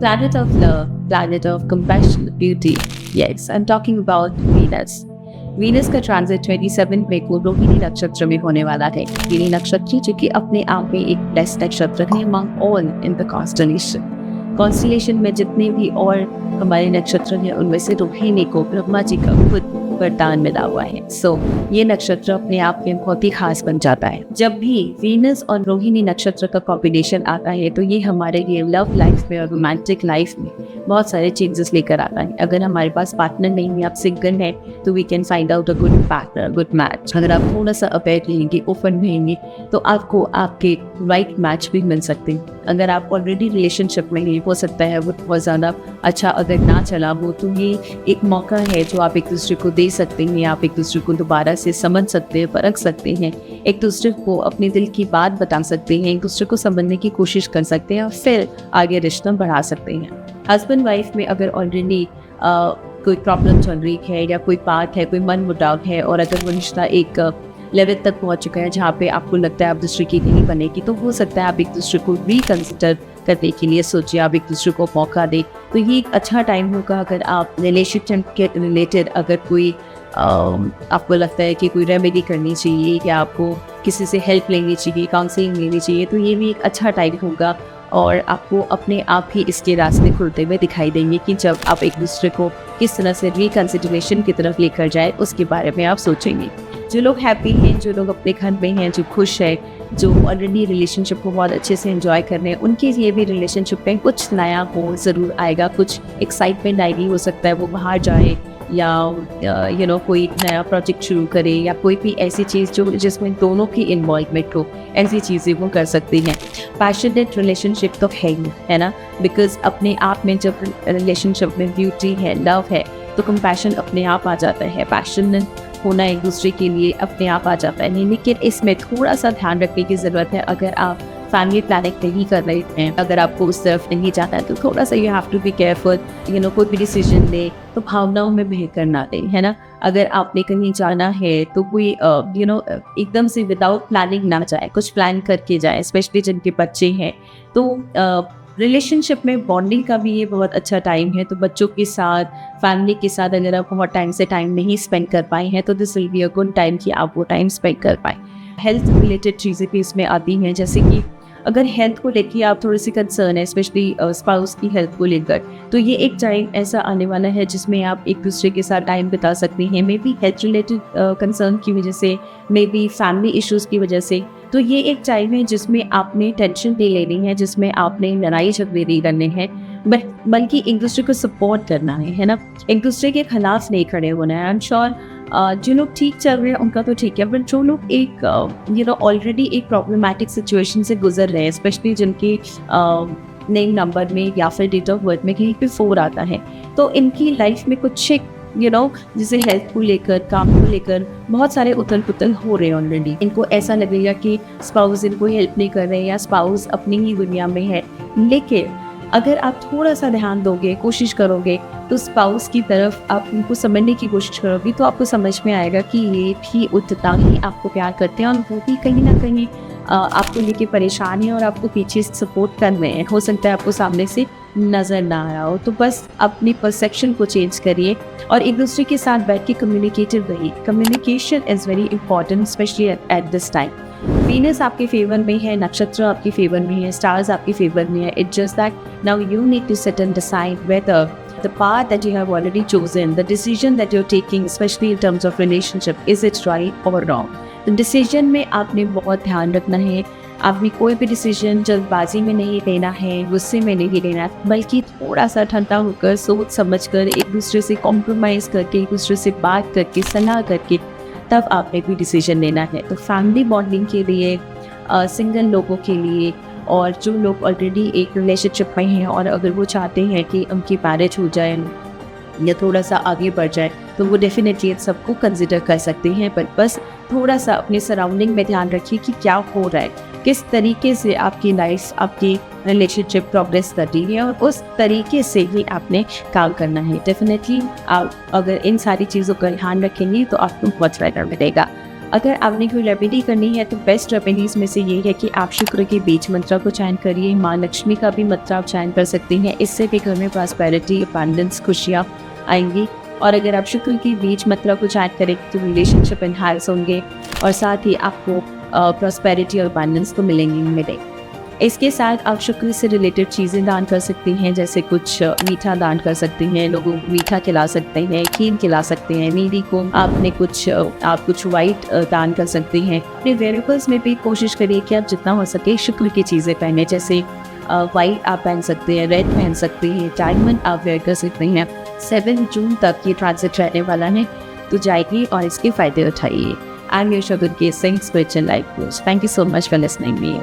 planet of love, planet of compassion, beauty. Yes, I'm talking about Venus. Venus का transit 27 मई को रोहिणी नक्षत्र में होने वाला है। रोहिणी नक्षत्र जो कि अपने आप में एक ब्लेस्ड नक्षत्र है among all in the constellation में जितने भी और हमारे नक्षत्र हैं उनमें से रोहिणी को ब्रह्मा जी का खुद वरदान मिला हुआ है। ये नक्षत्र अपने आप में बहुत ही खास बन जाता है। जब भी वीनस और रोहिणी नक्षत्र का कॉम्बिनेशन आता है तो ये हमारे लिए लव लाइफ में और रोमांटिक लाइफ में बहुत सारे चेंजेस लेकर आता है। अगर हमारे पास पार्टनर नहीं है, आप सिंगल हैं, तो we can find out a good partner, good match. अगर आप थोड़ा सा अवेयर रहेंगे, ओपन रहेंगे, तो आपको आपके राइट मैच भी मिल सकते हैं। अगर आप ऑलरेडी रिलेशनशिप में हैं, हो सकता है वो बहुत ज़्यादा अच्छा अगर ना चला हो, तो ये एक मौका है जो आप एक दूसरे को दे सकते हैं। आप एक दूसरे को दोबारा से समझ सकते हैं, परख सकते हैं, एक दूसरे को अपने दिल की बात बता सकते हैं, एक दूसरे को समझने की कोशिश कर सकते हैं और फिर आगे रिश्ता बढ़ा सकते हैं। हस्बैंड वाइफ में अगर ऑलरेडी कोई प्रॉब्लम चल रही है या कोई बात है, कोई मन मुटाव है और अगर वो रिश्ता एक लेवल तक पहुंच चुका है जहाँ पे आपको लगता है आप दूसरे की नहीं बनेगी, तो हो सकता है आप एक दूसरे को रिकंसिडर करने के लिए सोचिए, आप एक दूसरे को मौका दें। तो ये एक अच्छा टाइम होगा अगर आप रिलेशनशिप के रिलेटेड अगर कोई आपको लगता है कि कोई रेमेडी करनी चाहिए या आपको किसी से हेल्प लेनी चाहिए, काउंसलिंग लेनी चाहिए, तो ये भी एक अच्छा टाइम होगा और आपको अपने आप ही इसके रास्ते खुलते हुए दिखाई देंगे कि जब आप एक दूसरे को किस तरह से रिकंसिडरेशन की तरफ लेकर जाए उसके बारे में आप सोचेंगे। जो लोग हैप्पी हैं, जो लोग अपने घर में हैं, जो खुश है, जो ऑलरेडी रिलेशनशिप को बहुत अच्छे से एंजॉय कर रहे हैं, उनके लिए भी रिलेशनशिप में कुछ नया हो ज़रूर आएगा, कुछ एक्साइटमेंट आएगी। हो सकता है वो बाहर जाए या कोई नया प्रोजेक्ट शुरू करे या कोई भी ऐसी चीज़ जो जिसमें दोनों की इन्वॉल्वमेंट हो, ऐसी चीज़ें वो कर सकती हैं। पैशनेट रिलेशनशिप तो है ही, है ना, बिकॉज अपने आप में जब रिलेशनशिप में ब्यूटी है, लव है, तो कंपैशन अपने आप आ जाता है। पैशनेट होना एक दूसरे के लिए अपने आप आ जाता है। लेकिन इसमें थोड़ा सा ध्यान रखने की ज़रूरत है। अगर आप फैमिली प्लानिंग नहीं कर रहे हैं, अगर आपको उस तरफ नहीं जाना है, तो थोड़ा सा you have to be careful. कोई भी डिसीजन ले तो भावनाओं में बहकर ना ले, है ना। अगर आपने कहीं जाना है तो कोई एकदम से विदाउट प्लानिंग ना जाए, कुछ प्लान करके जाए, स्पेशली जिनके बच्चे हैं। तो रिलेशनशिप में बॉन्डिंग का भी ये बहुत अच्छा टाइम है। तो बच्चों के साथ, फैमिली के साथ अगर आप बहुत टाइम से टाइम नहीं स्पेंड कर पाए हैं तो this will be a good time कि आप वो टाइम स्पेंड कर पाएँ। हेल्थ रिलेटेड चीज़ें भी इसमें आती हैं, जैसे कि अगर हेल्थ को लेकर आप थोड़ी सी कंसर्न है, स्पेशली स्पाउस की हेल्थ को लेकर, तो ये एक टाइम ऐसा आने वाला है जिसमें आप एक दूसरे के साथ टाइम बिता सकते हैं। May be health related concern की वजह से, मे बी फैमिली इश्यूज़ की वजह से। तो ये एक टाइम है जिसमें आपने टेंशन नहीं लेनी है, जिसमें आपने लड़ाई झगड़े नहीं करने हैं, बल्कि एक दूसरे को सपोर्ट करना है ना, एक दूसरे के खिलाफ नहीं खड़े होना है। आई एम श्योर जो लोग ठीक चल रहे हैं उनका तो ठीक है, बट जो लोग एक ऑलरेडी एक प्रॉब्लमैटिक सिचुएशन से गुजर रहे हैं, स्पेशली जिनकी नेम नंबर में या फिर डेट ऑफ बर्थ में कहीं पे 4 आता है, तो इनकी लाइफ में कुछ एक जैसे हेल्थ को लेकर, काम को लेकर बहुत सारे उथल पुथल हो रहे हैं ऑलरेडी। इनको ऐसा लगेगा कि स्पाउस इनको हेल्प नहीं कर रहे हैं या स्पाउस अपनी ही दुनिया में है। लेकिन अगर आप थोड़ा सा ध्यान दोगे, कोशिश करोगे, तो स्पाउस की तरफ आप उनको समझने की कोशिश करोगे, तो आपको समझ में आएगा कि ये भी उतना ही आपको प्यार करते हैं और वो भी कहीं ना कहीं आपको लेके परेशान है और आपको पीछे सपोर्ट कर रहे हैं। हो सकता है आपको सामने से नज़र ना आ रहा हो, तो बस अपनी परसेप्शन को चेंज करिए और एक दूसरे के साथ बैठ के कम्युनिकेटिव रहिए। Communication is very important, specially at this time. Venus आपके फेवर में है, नक्षत्र आपके फेवर में है, स्टार्स आपके फेवर में है। It's just that now you need to sit and decide whether the path that you have already chosen, the decision that you're taking, especially in terms of relationship, is it right or wrong? तो decision में आपने बहुत ध्यान रखना है। आपने कोई भी डिसीजन जल्दबाजी में नहीं लेना है, गुस्से में नहीं लेना, बल्कि थोड़ा सा ठंडा होकर, सोच समझकर, एक दूसरे से कॉम्प्रोमाइज़ करके, एक दूसरे से बात करके, सलाह करके, तब आपने भी डिसीजन लेना है। तो फैमिली बॉन्डिंग के लिए, सिंगल लोगों के लिए और जो लोग ऑलरेडी एक रिलेशनशिप में हैं और अगर वो चाहते हैं कि उनकी मैरिज हो जाए या थोड़ा सा आगे बढ़ जाए, तो वो डेफिनेटली सबको कंसिडर कर सकते हैं। पर बस थोड़ा सा अपने सराउंडिंग में ध्यान रखिए कि क्या हो रहा है, किस तरीके से आपकी लाइफ, आपकी रिलेशनशिप प्रोग्रेस कर रही है और उस तरीके से ही आपने काम करना है। डेफिनेटली आप अगर इन सारी चीज़ों का ध्यान रखेंगे तो आपको बहुत फ़ायदा मिलेगा। अगर आपने कोई रेमेडी करनी है तो बेस्ट रेमेडीज़ में से ये है कि आप शुक्र के बीज मंत्र को चयन करिए। माँ लक्ष्मी का भी मंत्र आप चयन कर सकती हैं। इससे भी घर में प्रॉस्पेरिटी, अबंडेंस, खुशियाँ आएंगी। और अगर आप शुक्र के बीज मंत्र को चयन करेंगे तो रिलेशनशिप एनहांस होंगे और साथ ही आपको प्रॉस्पेरिटी और अबंडेंस तो मिलेंगे। इसके साथ आप शुक्र से रिलेटेड चीज़ें दान कर सकती हैं, जैसे कुछ मीठा दान कर सकती हैं, लोगों को मीठा खिला सकते हैं, खीर खिला सकते हैं। मेरी को आप कुछ वाइट दान कर सकती हैं। अपने वेरिएबल्स में भी कोशिश करिए कि आप जितना हो सके शुक्र की चीज़ें पहने, जैसे वाइट आप पहन सकते हैं, रेड पहन सकती हैं, डायमंड आप वेयर कर सकते हैं। 7 जून तक ये ट्रांजिट रहने वाला है, तो जाइए और इसके फ़ायदे उठाइए। आई एम योर शुगर के Singh spiritual life coach. Thank you so much for listening me.